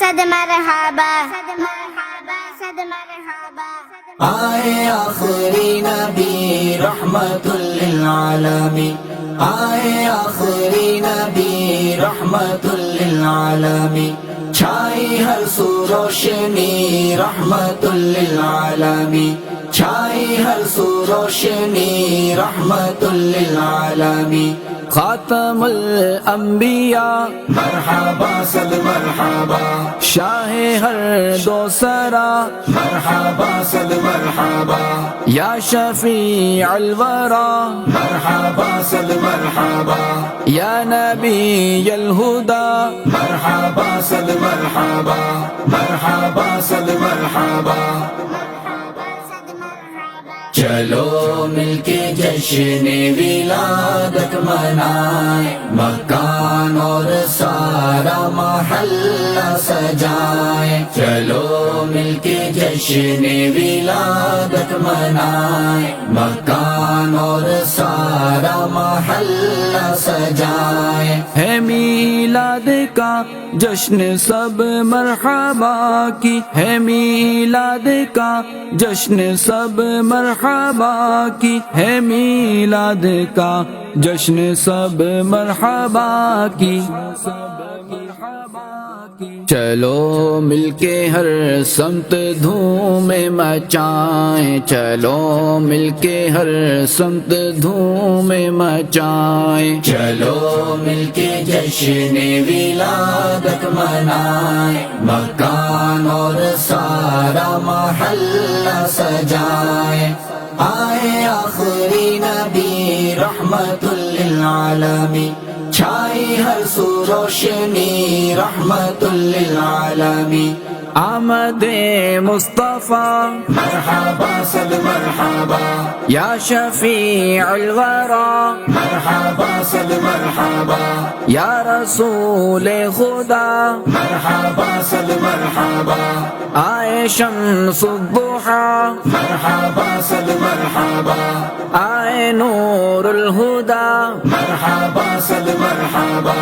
صد مرحبا صد مرحبا آئے آخری نبی رحمت للعالمین، آئے آخری نبی رحمت للعالمین، چھائی ہر سو روشنی رحمت للعالمین، چھائی ہر سو روشنی رحمت للعالمین، خاتم الانبیاء مرحبا صد مرحبا، شاہ ہر دو سرا مرحبا صد مرحبا، یا شفیع الورا مرحبا صد مرحبا، یا نبی الہدی مرحبا صد مرحبا، مرحبا صد مرحبا۔ چلو مل کے جشن ولادت منائیں، مکان اور سارا محلہ سجائیں، چلو مل کے جشن ولادت منائیں، مکان اور سارا محلہ سجائیں، ہے میلاد کا جشن سب مرحبا کی، ہے میلاد کا جشن سب مرحبا کی، ہے میلاد کا جشن سب مرحبا کی، چلو مل کے ہر سمت دھوم مچائیں، چلو مل کے ہر سمت دھوم مچائیں، چلو مل کے جشن ولادت منائیں، مکان اور سارا محلہ سجائیں، آئے آخری نبی رحمت للعالمین، چھائی ہر سو روشنی رحمت للعالمین، آمد مصطفیٰ مرحبا صد مرحبا، یا شفیع الورا مرحبا صد مرحبا، یا رسول خدا مرحبا صد مرحبا، آئے شمس الضحیٰ مرحبا صد مرحبا، آئے نور الہدی مرحبا صد مرحبا،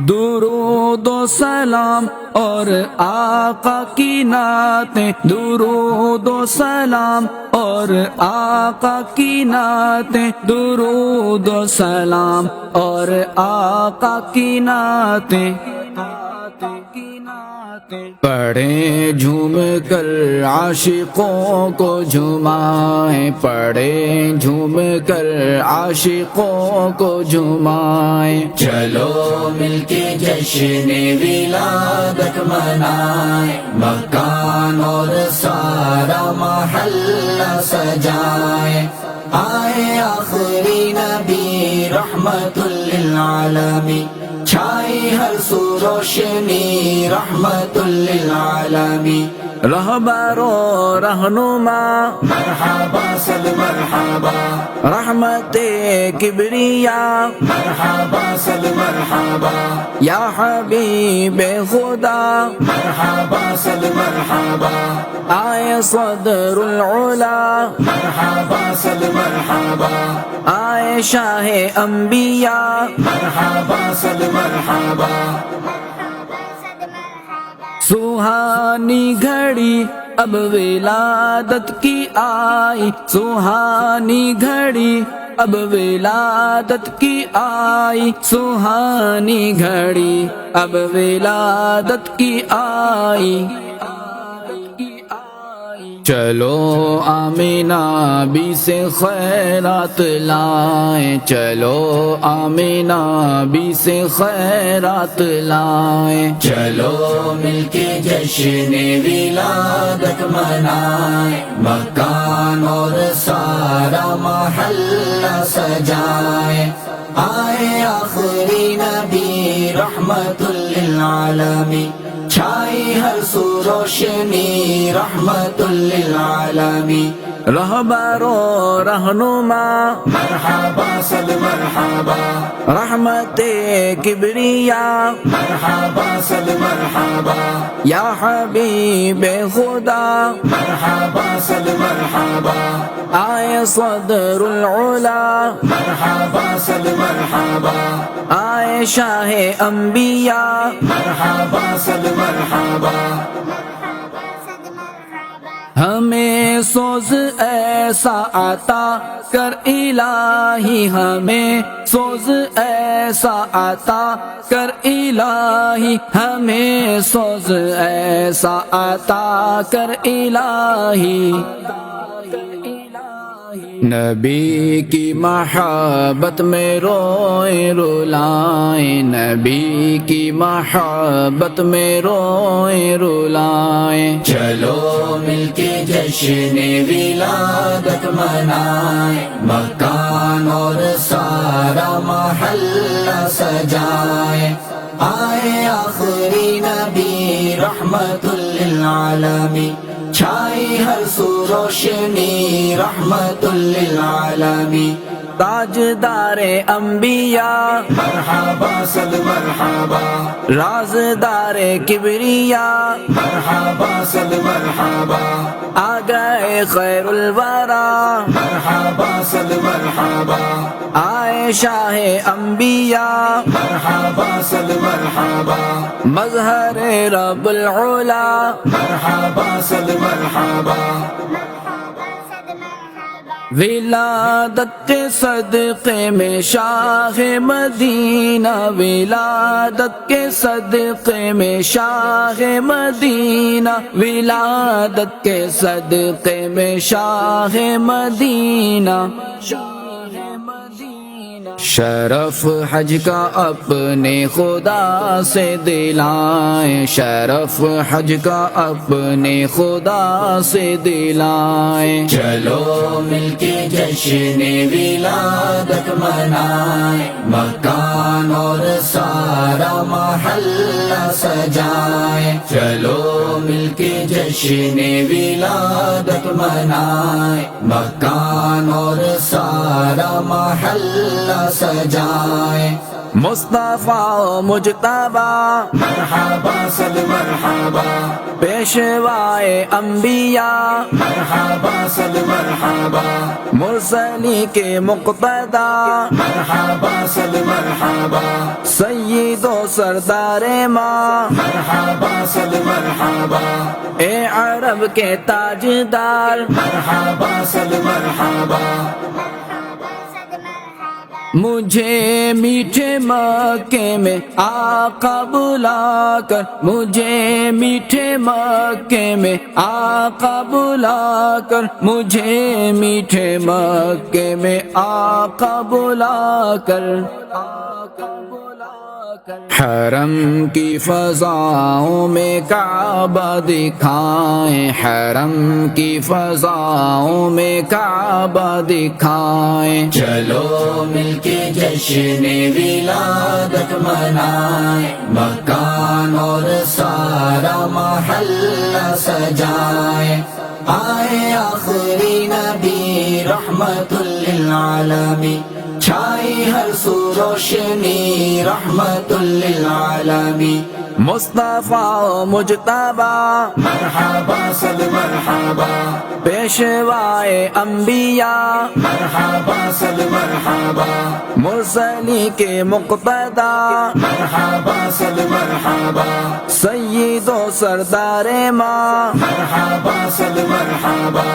درود و سلام اور آقا کی نعتیں، درود و سلام اور آقا کی نعتیں، درود و سلام اور آقا کی نعتیں، پڑھیں جھوم کر عاشقوں کو جھمائیں، پڑھیں جھوم کر عاشقوں کو جھمائیں، چلو مل کے جشن ولادت منائیں، مکان اور سارا محلہ سجائیں، آئے آخری نبی رحمت للعالمین، چھائی ہر سو روشنی رحمت للعالمین، رہبر و رہنما مرحبا صد مرحبا، رحمت کبریا مرحبا صد مرحبا، یا حبیب خدا مرحبا صد مرحبا، آئے صدر العلا مرحبا صد مرحبا، آئے شاہ انبیاء مرحبا صد مرحبا، سوہانی گھڑی اب ولادت کی آئی، سوہانی گھڑی اب ولادت کی آئی، سوہانی گھڑی اب ولادت کی آئی، چلو آمینہ بی سے خیرات لائیں، چلو آمینہ بی سے خیرات لائیں، چلو مل کے جشن ولادت منائیں، مکان اور سارا محلہ سجائیں، آئے آخری نبی رحمت للعالمین، چھائی ہر سو روشنی رحمت للعالمین، رہبر و رہنما مرحبا صد مرحبا رحمت کبریا مرحبا صد مرحبا یا حبیب خدا مرحبا صد مرحبا آئے صدر العلا مرحبا صد مرحبا آئے شاہ انبیاء مرحبا صد مرحبا ہمیں سوز ایسا عطا کر الہی ہمیں سوز ایسا عطا کر الہی ہمیں سوز ایسا عطا کر الہی نبی کی محبت میں روئیں رلائیں نبی کی محبت میں روئیں رلائیں چلو مل کے جشن ولادت منائیں مکان اور سارا محلہ سجائیں آئے آخری نبی رحمت للعالمین چھائی ہر سو روشنی رحمت للعالمین تاجدار انبیاء مرحبا صد مرحبا رازدار کبریا مرحبا صد مرحبا آ گئے خیر الورا مرحبا صد مرحبا آئے شاہ انبیاء مرحبا صد مرحبا مظہر رب العلا مرحبا صد مرحبا ولادت کے صدقے میں شاہ مدینہ ولادت کے صدقے میں شاہ مدینہ ولادت کے صدقے میں شاہ مدینہ شرف حج کا اپنے خدا سے دلائیں شرف حج کا اپنے خدا سے دلائیں چلو مل کے جشن ولادت منائیں مکان اور سارا محلہ سجائیں چلو مل کے جشن ولادت منائیں مکان اور سارا محلہ سجائیں مصطفیٰ مجتبی مرحبا صد مرحبا پیشوائے انبیاء مرحبا صد مرحبا مرسلی کے مقتدی مرحبا صد مرحبا سید و سردار ماں مرحبا صد مرحبا اے عرب کے تاجدار مرحبا صد مرحبا مجھے میٹھے مکے میں آقا بلا کر مجھے میٹھے مکے میں آقا بلا کر مجھے میٹھے مکے میں آقا بلا کر حرم کی فضاؤں میں کعبہ دکھائیں حرم کی فضاؤں میں کعبہ دکھائیں چلو مل کے جشن ولادت منائیں مکان اور سارا محلہ سجائیں آئے آخری نبی رحمت للعالمین چھائی ہر سو روشنی رحمت للعالمین مصطفیٰ مجتبی مرحبا صد مرحبا پیشوائے انبیاء مرحبا صد مرحبا مرسلی کے مقتدی مرحبا صد مرحبا سید و سردار ماں مرحبا صد مرحبا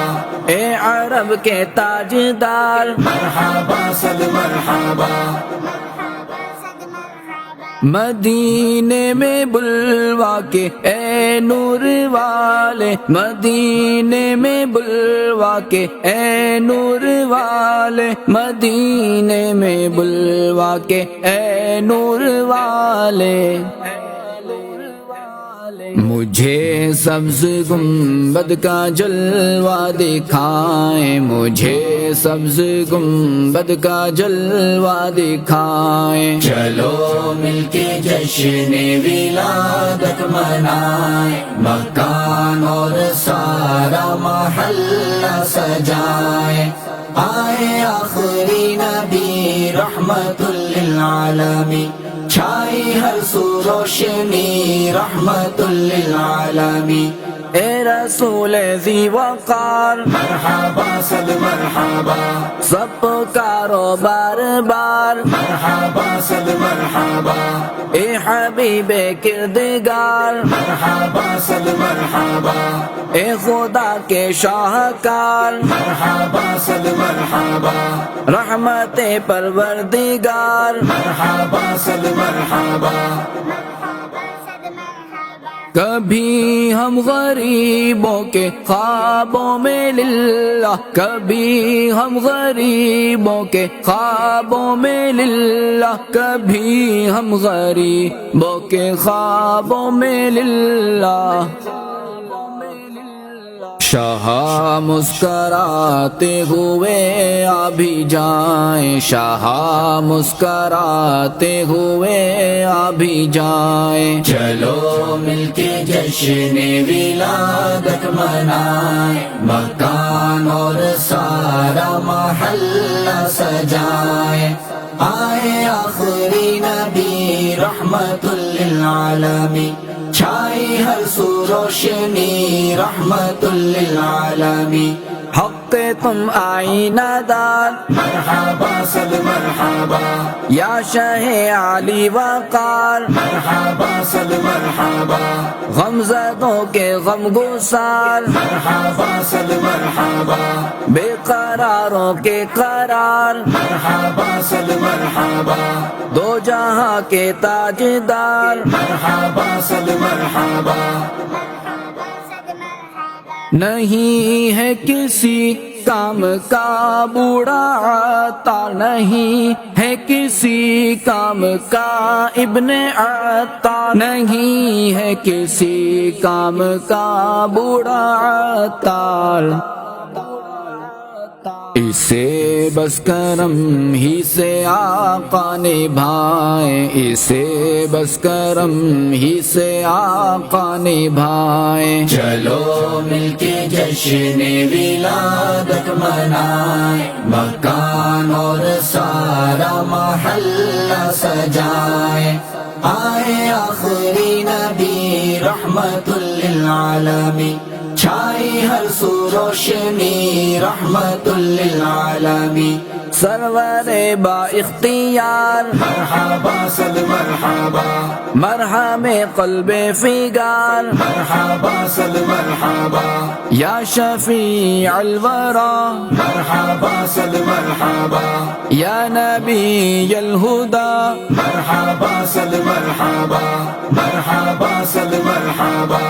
اے عرب کے تاجدار مرحبا صد مرحبا مدینے میں بلوا کے اے نور والے مدینے میں بلوا کے اے نور والے مدینے میں بلوا کے اے نور والے مجھے سبز گنبد کا جلوہ دکھائیں، مجھے سبز گنبد کا جلوہ دکھائیں، چلو مل کے جشن ولادت منائیں، مکان اور سارا محلہ سجائیں، آئے آخری نبی رحمت للعالمین، چھائی ہر سو روشنی رحمت للعالمین، اے رسول ذی وقار مرحبا صد مرحبا، سب پکارو بار بار، مرحبا صد مرحبا، اے حبیب کردگار، مرحبا صد مرحبا، اے خدا کے شاہکار، مرحبا صد مرحبا، رحمت پروردگار، مرحبا صد مرحبا، کبھی ہم غریبوں کے خوابوں میں للہ، کبھی ہم غریبوں کے خوابوں میں للہ، کبھی ہم غریبوں کے خوابوں میں للہ، شاہ مسکراتے ہوئے آ بھی جائیں، شاہ مسکراتے ہوئے آ بھی جائیں، چلو مل کے جشن ولادت منائیں، مکان اور سارا محلہ سجائیں، آئے آخری نبی رحمت للعالمین، چھائی ہر سو روشنی رحمت للعالمین، حق تم آئینہ دار مرحبا صد مرحبا، یا شہ علی وقار، مرحبا صد مرحبا، غمزدوں کے غم گسار، مرحبا صد مرحبا، بے قراروں کے قرار، مرحبا صد مرحبا، دو جہاں کے تاجدار، مرحبا صد مرحبا، نہیں ہے کسی کام کا بوڑھا عطار، نہیں ہے کسی کام کا ابن عطار، نہیں ہے کسی کام کا بوڑھا عطار، اسے بس کرم ہی سے آقا نبھائیں، اسے بس کرم ہی سے آقا نبھائیں، چلو مل کے جشن ولادت منائیں، مکان اور سارا محلہ سجائیں، آئے آخری نبی رحمت للعالمین، چھائی ہر سو روشنی رحمت للعالمین، سرور با اختیار مرحبا صد مرحبا، مرہم قلب فگار، مرحبا صد مرحبا، یا شفیع الورا، مرحبا صد مرحبا، یا نبی الہدی، مرحبا صد مرحبا، مرحبا صد مرحبا،